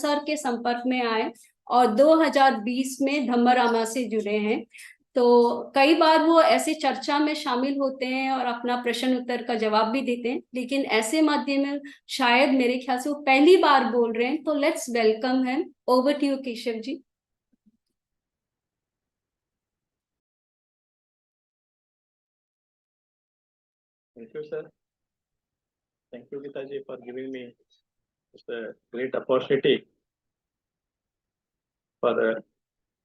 Sir के संपर्क में आए और 2020 में धम्मरामा से जुड़े हैं। तो कई बार वो ऐसे चर्चा में शामिल होते हैं और अपना प्रश्न उत्तर का जवाब भी देते हैं, लेकिन ऐसे माध्यम में शायद मेरे ख्याल से वो पहली बार बोल रहे हैं। तो let's welcome him. Over to you Keshav ji. Thank you, sir. Thank you, Gita ji, for giving me this great opportunity for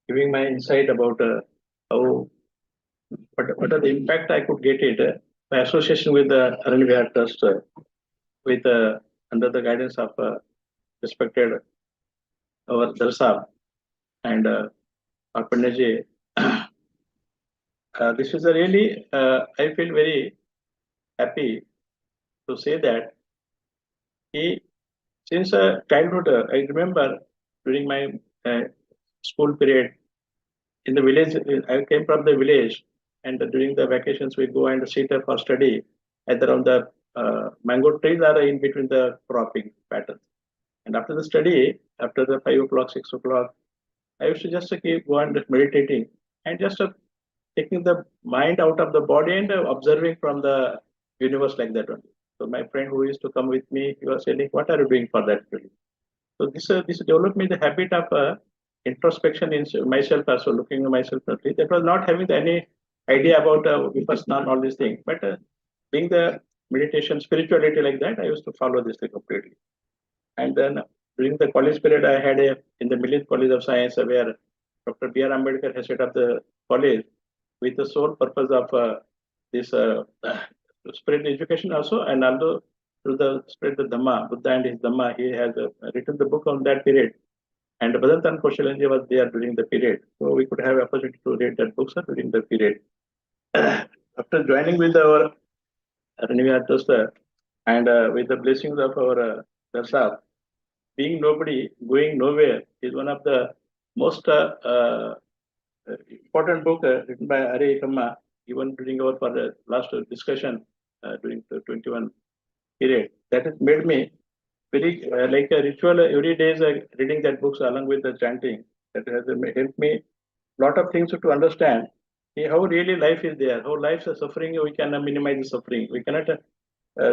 giving my insight about how what are the impact I could get it by association with the Aranvia Trust with under the guidance of respected our Darsab and Arpandaji. This is a really I feel very happy to say that he since childhood I remember during my school period in the village. I came from the village, and during the vacations we go and sit for study. At around the mango trees are in between the cropping patterns. And after the study, after the 5 o'clock, 6 o'clock, I used to just keep go and meditating and just taking the mind out of the body and observing from the universe like that only. So my friend who used to come with me, he was saying, "What are you doing for that?" Really? So this developed me the habit of introspection in myself also, looking at myself personally. That was not having any idea about vipassana and all these things, but being the meditation spirituality like that, I used to follow this thing completely. And then during the college period, I had in the Millet College of Science where Dr. B.R. Ambedkar has set up the college with the sole purpose of this spread education also, and although through the spread the Dhamma, Buddha and his Dhamma, he has written the book on that period. And Bhadantan Koshalenji was there during the period. So we could have opportunity to read that books during the period. After joining with our Ranivya Toaster and with the blessings of our Darsab, being nobody, going nowhere is one of the most important book written by Are Kama, even during our for the last discussion during the 21 period. That has made me very like a ritual every day is reading that books along with the chanting. That has helped me lot of things to understand how really life is there, how life is suffering. We can minimize the suffering. We cannot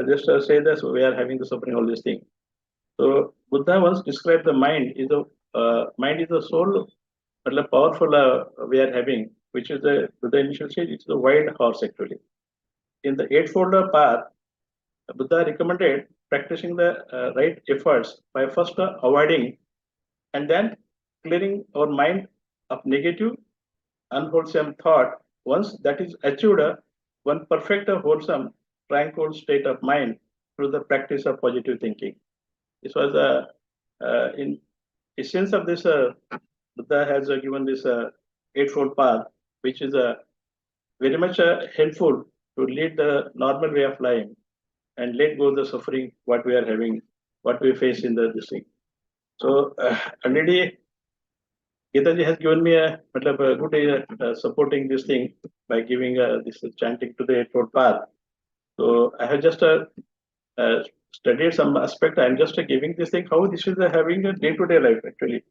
just say that we are having the suffering, all these things. So Buddha once described the mind is the soul, but a powerful we are having, which is the initial stage. It's the wild horse actually. In the eightfold path, Buddha recommended practicing the right efforts by first avoiding and then clearing our mind of negative, unwholesome thought. Once that is achieved, one perfect, wholesome, tranquil state of mind through the practice of positive thinking. This was in essence of this. Buddha has given this eightfold path, which is very much helpful to lead the normal way of life and let go of the suffering what we are having, what we face in this thing. So already Gitaji has given me a good supporting this thing by giving this chanting to the eightfold path. So I have just studied some aspect. I'm just giving this thing how this is having a day-to-day life actually.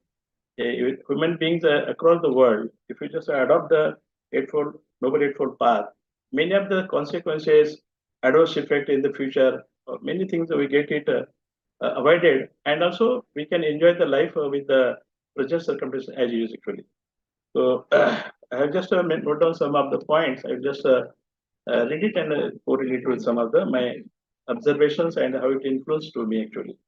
Human beings across the world, if you just adopt the eightfold noble eightfold path, many of the consequences, adverse effect in the future, many things we get it avoided, and also we can enjoy the life with the present circumstances as it is actually. So I have just note down some of the points. I just read it and correlate with some of the my observations and how it influenced to me actually.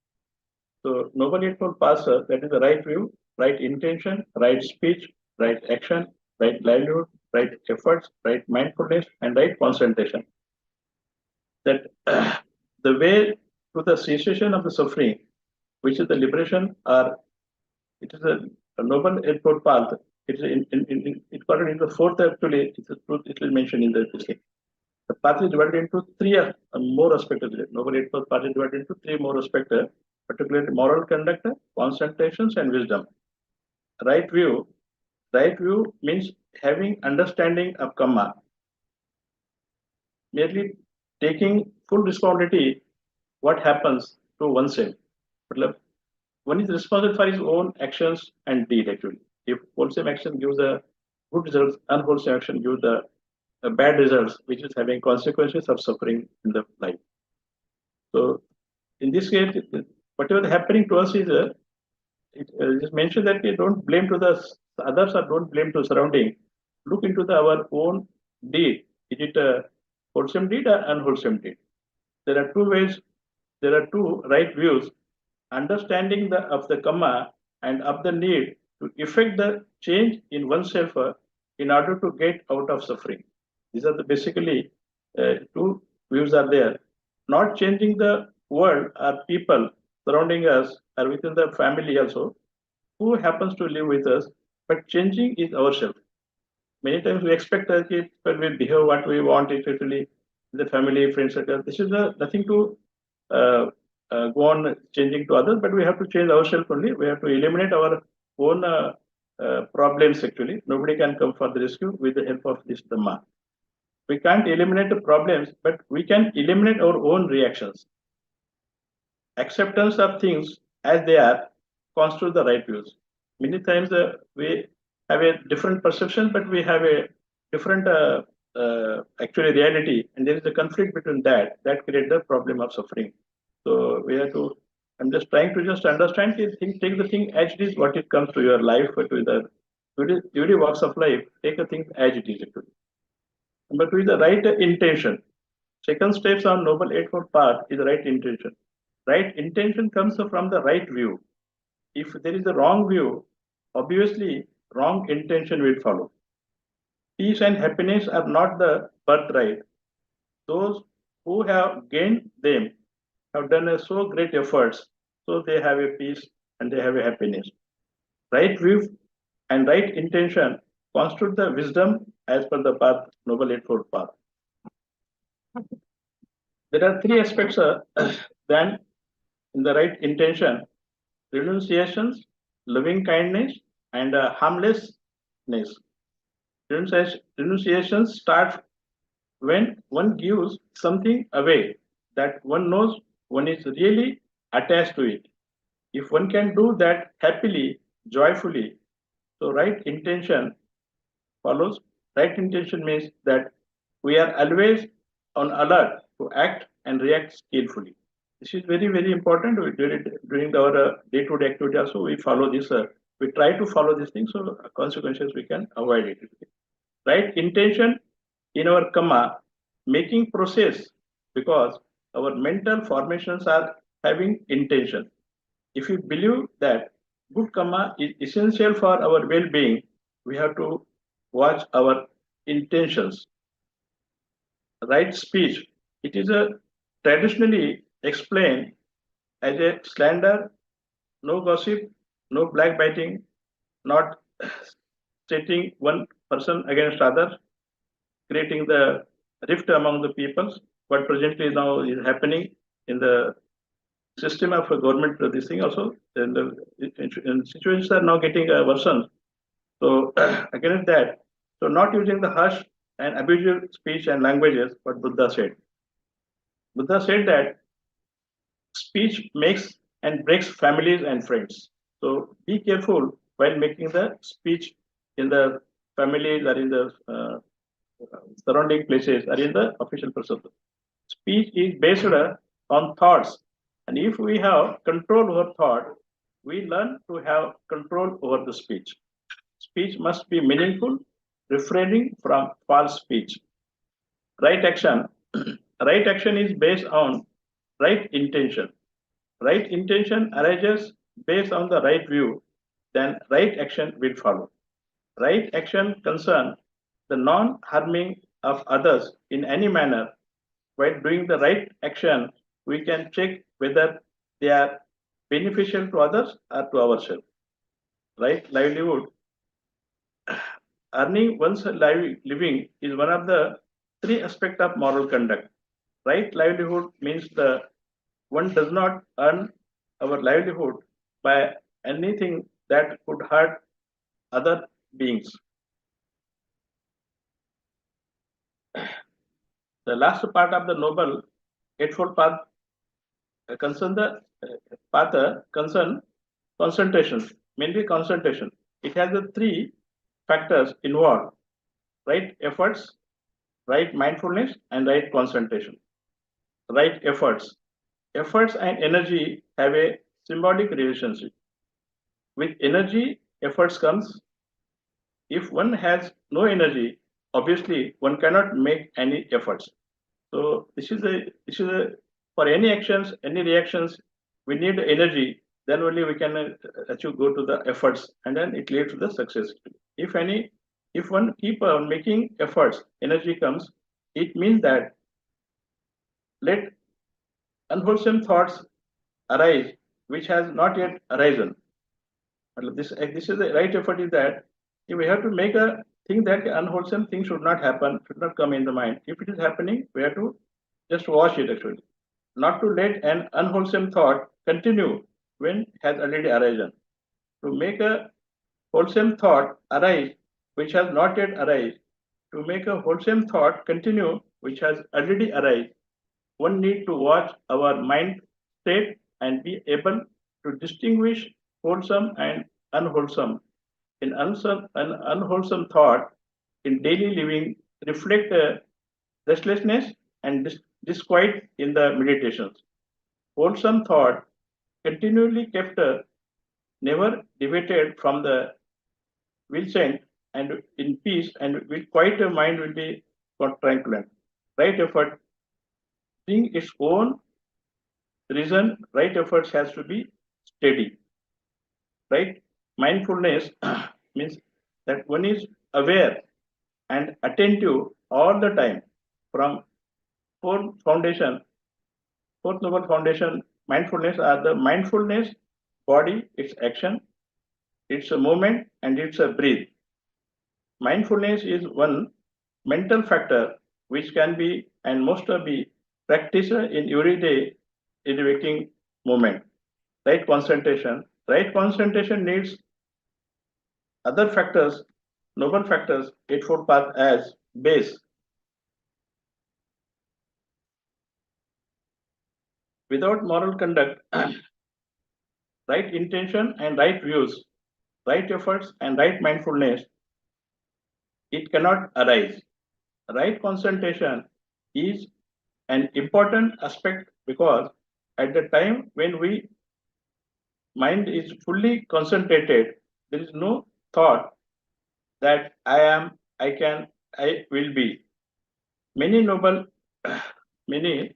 So noble eightfold path, that is the right view, right intention, right speech, right action, right livelihood, right efforts, right mindfulness, and right concentration. That the way to the cessation of the suffering, which is the liberation, or it is a noble eightfold path. It is it got in the fourth actually. It's a truth. It will mention in the thing. The path is divided into three more aspects. Noble eightfold path is divided into three more aspects, particularly moral conduct, concentrations, and wisdom. Right view. Right view means having understanding of karma, merely taking full responsibility what happens to oneself. one is responsible for his own actions and deed actually. If wholesome action gives a good results, unwholesome action gives the bad results, which is having consequences of suffering in the life. So in this case, whatever happening to us is it is mentioned that we don't blame to the others or don't blame to surrounding. Look into our own deed. Is it a wholesome deed or unwholesome deed? There are two ways. There are two right views. Understanding of the karma and of the need to effect the change in oneself in order to get out of suffering. These are the basically two views are there. Not changing the world or people surrounding us or within the family also, who happens to live with us, but changing is ourselves. Many times we expect that people will behave what we want especially the family, friends, circle. This is nothing to uh, go on changing to others, but we have to change ourselves only. We have to eliminate our own problems actually. Nobody can come for the rescue with the help of this Dhamma. We can't eliminate the problems, but we can eliminate our own reactions. Acceptance of things as they are constitute the right views. Many times we have a different perception, but we have a different actually reality, and there is a conflict between that creates the problem of suffering. So we have to. I'm just trying to just understand the thing, take the thing as it is, what it comes to your life, to the every walks of life. Take a thing as it is actually, but with the right intention. Second steps on Noble Eightfold Path is the right intention. Right intention comes from the right view. If there is a wrong view, obviously wrong intention will follow. Peace and happiness are not the birthright. Those who have gained them have done a so great efforts, so they have a peace and they have a happiness. Right view and right intention constitute the wisdom as per the path, Noble Eightfold Path. There are three aspects then in the right intention: renunciations, loving kindness, and harmlessness. Renunciations start when one gives something away that one knows one is really attached to it. If one can do that happily, joyfully, so right intention follows. Right intention means that we are always on alert to act and react skillfully. This is very, very important. During our day-to-day activity also, we follow this. We try to follow this thing, so consequences we can avoid it. Right intention in our karma making process because our mental formations are having intention. If you believe that good karma is essential for our well-being, we have to watch our intentions. Right speech. It is a traditionally explained as a slander, no gossip, no backbiting, not stating one person against other, creating the rift among the peoples. What presently now is happening in the system of a government, this thing also, and the situations are now getting worsened. So against that, so not using the harsh and abusive speech and languages, what Buddha said. Buddha said that speech makes and breaks families and friends. So be careful while making the speech in the families or in the surrounding places or in the official person. Speech is based on thoughts, and if we have control over thought, we learn to have control over the speech. Speech must be meaningful, refraining from false speech. Right action. Right action is based on right intention. Right intention arises based on the right view, then right action will follow. Right action concern the non-harming of others in any manner. While doing the right action, we can check whether they are beneficial to others or to ourselves. Right livelihood. Earning one's living is one of the three aspects of moral conduct. Right livelihood means the one does not earn our livelihood by anything that could hurt other beings. The last part of the Noble Eightfold Path concern the path concern concentration, mainly concentration. It has the three factors involved: right efforts, right mindfulness, and right concentration. Right efforts. Efforts and energy have a symbolic relationship. With energy, efforts comes. If one has no energy, obviously one cannot make any efforts. So this is a for any actions, any reactions, we need energy. Then only we can achieve go to the efforts, and then it leads to the success. If one keep on making efforts, energy comes. It means that let unwholesome thoughts arise, which has not yet arisen. This is the right effort. Is that if we have to make a thing that unwholesome thing should not happen, should not come in the mind. If it is happening, we have to just watch it actually, not to let an unwholesome thought continue when it has already arisen. To make a wholesome thought arise which has not yet arisen, to make a wholesome thought continue which has already arisen, one need to watch our mind state and be able to distinguish wholesome and unwholesome. An unwholesome thought in daily living reflect restlessness and disquiet in the meditations. Wholesome thought continually kept never deviated from the will sent and in peace and with quiet mind will be tranquil. Right effort being its own reason, right efforts has to be steady. Right? Mindfulness means that one is aware and attentive all the time from fourth foundation, fourth noble foundation, mindfulness are the mindfulness, body, its action, its a movement, and its a breathe. Mindfulness is one mental factor which can be and must be practiced in every day in the waking moment. Right concentration. Right concentration needs other factors, noble factors, eightfold path as base. Without moral conduct, right intention and right views, right efforts and right mindfulness, it cannot arise. Right concentration is an important aspect because at the time when we mind is fully concentrated, there is no thought that I am, I can, I will be. Many noble, many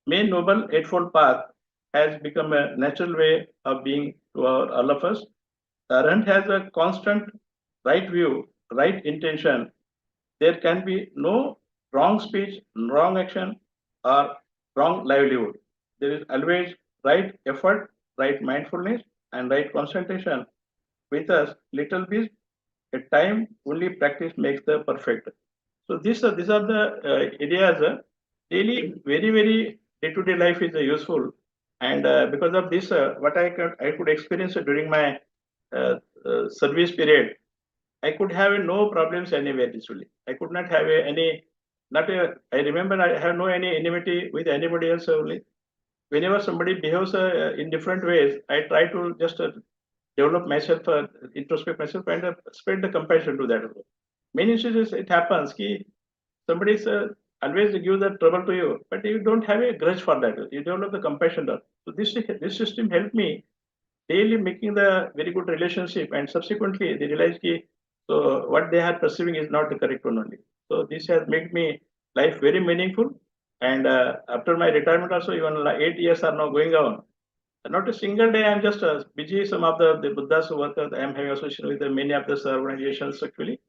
Main Noble Eightfold Path has become a natural way of being to all of us. The Arhat has a constant right view, right intention. There can be no wrong speech, wrong action, or wrong livelihood. There is always right effort, right mindfulness, and right concentration. With us, little bit, a time only practice makes the perfect. So these are the areas daily very day-to-day life is useful, and because of this, what I could experience during my service period, I could have no problems anywhere. Usually, I could not have any. Not a, I remember I have no any enmity with anybody else. Only whenever somebody behaves in different ways, I try to just develop myself, introspect myself, and spread the compassion to that. Many instances it happens ki somebody is always give the trouble to you, but you don't have a grudge for that. You develop the compassion. So this system helped me daily making the very good relationship, and subsequently they realize ki so what they are perceiving is not the correct one only. So this has made me life very meaningful. And after my retirement also, even like 8 years are now going on. Not a single day I'm just busy. Some of the Buddhas who work, I am having association with many of the organizations actually,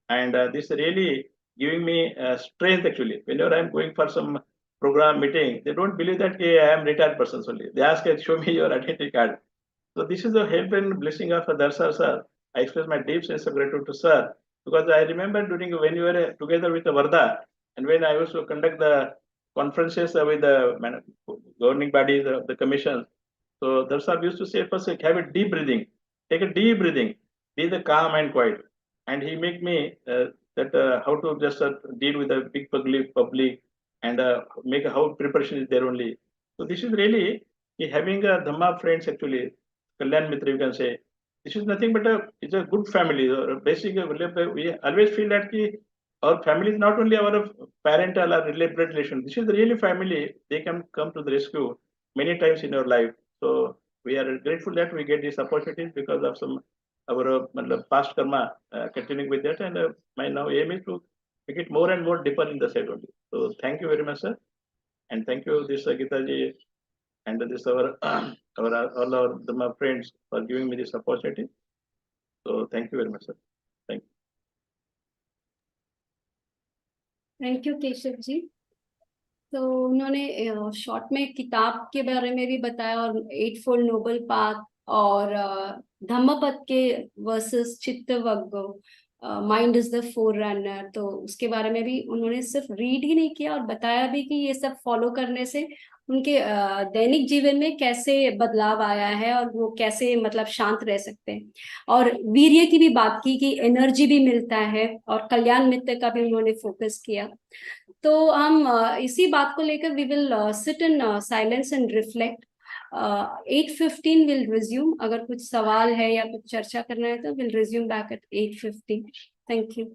and this really giving me strength actually. Whenever I'm going for some program meeting, they don't believe that hey, I am retired person only. They ask, show me your identity card. So this is the help and blessing of Darsar sir. I express my deep sense of gratitude to sir, because I remember during when you were together with the Varda, and when I used to conduct the conferences with the governing bodies, the commissions. So Darsar used to say, first have a deep breathing, take a deep breathing, be the calm and quiet, and he make me that how to just deal with a big public and make how preparation is there only. So this is really having a Dhamma friends actually. Kalyan Mitra, you can say. This is nothing but it's a good family. Basically, we always feel that our family is not only our parental or blood relation. This is really family. They can come to the rescue many times in your life. So we are grateful that we get these opportunities because of some our past karma. Continuing with that, and my now aim is to make it more and more deeper in the side only. So thank you very much, sir, and thank you, this Gita ji, and this our all our my friends for giving me this opportunity. So thank you very much, sir. Thank you. Thank you Keshav ji. तो उन्होंने short में किताब के बारे में भी बताया और एट फोल्ड नोबल पाथ और धम्मपद के verses Chittavaggo, mind is the forerunner, तो उसके बारे में भी उन्होंने सिर्फ रीड ही नहीं किया और बताया भी कि ये सब फॉलो करने से उनके दैनिक जीवन में कैसे बदलाव आया है और वो कैसे मतलब शांत रह सकते हैं। और वीर्य की भी बात की कि एनर्जी भी मिलता है, और कल्याण मित्र का भी उन्होंने फोकस किया। तो हम इसी बात को लेकर we will sit in silence and reflect. 8:15 will resume. अगर कुछ सवाल है या कुछ चर्चा करना है तो will resume back at 8:15। Thank you.